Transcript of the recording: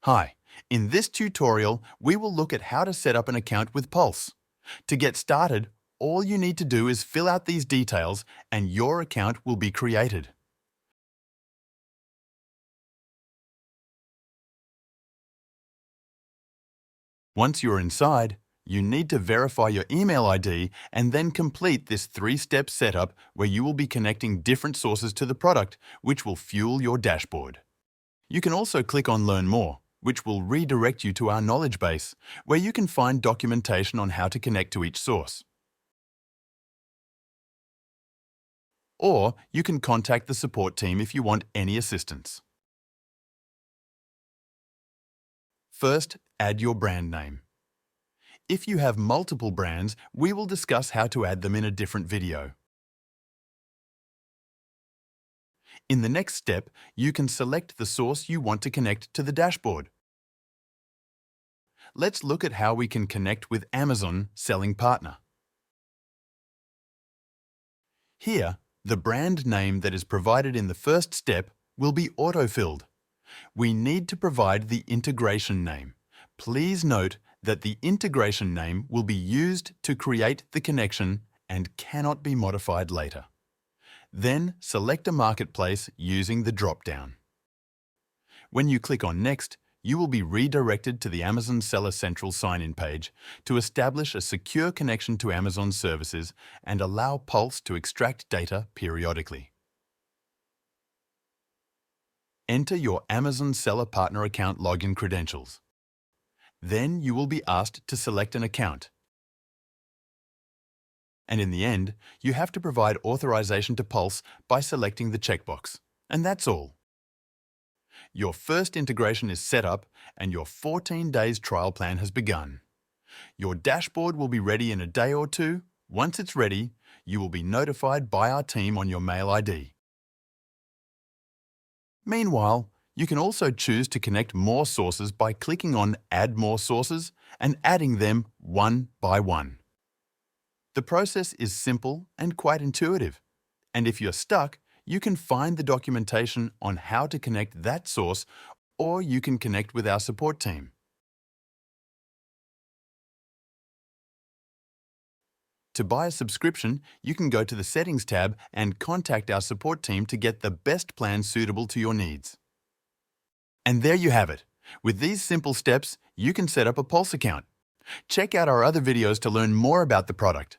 Hi, in this tutorial, we will look at how to set up an account with Pulse. To get started, all you need to do is fill out these details and your account will be created. Once you're inside, you need to verify your email ID and then complete this three-step setup where you will be connecting different sources to the product, which will fuel your dashboard. You can also click on Learn More, which will redirect you to our knowledge base, where you can find documentation on how to connect to each source. Or you can contact the support team if you want any assistance. First, add your brand name. If you have multiple brands, we will discuss how to add them in a different video. In the next step, you can select the source you want to connect to the dashboard. Let's look at how we can connect with Amazon Selling Partner. Here, the brand name that is provided in the first step will be autofilled. We need to provide the integration name. Please note that the integration name will be used to create the connection and cannot be modified later. Then select a marketplace using the drop-down. When you click on Next, you will be redirected to the Amazon Seller Central sign-in page to establish a secure connection to Amazon services and allow Pulse to extract data periodically. Enter your Amazon Seller Partner account login credentials. Then you will be asked to select an account. And in the end, you have to provide authorization to Pulse by selecting the checkbox. And that's all. Your first integration is set up and your 14 days trial plan has begun. Your dashboard will be ready in a day or two. Once it's ready, you will be notified by our team on your mail ID. Meanwhile, you can also choose to connect more sources by clicking on Add More Sources and adding them one by one. The process is simple and quite intuitive. And if you're stuck, you can find the documentation on how to connect that source, or you can connect with our support team. To buy a subscription, you can go to the Settings tab and contact our support team to get the best plan suitable to your needs. And there you have it. With these simple steps, you can set up a Pulse account. Check out our other videos to learn more about the product.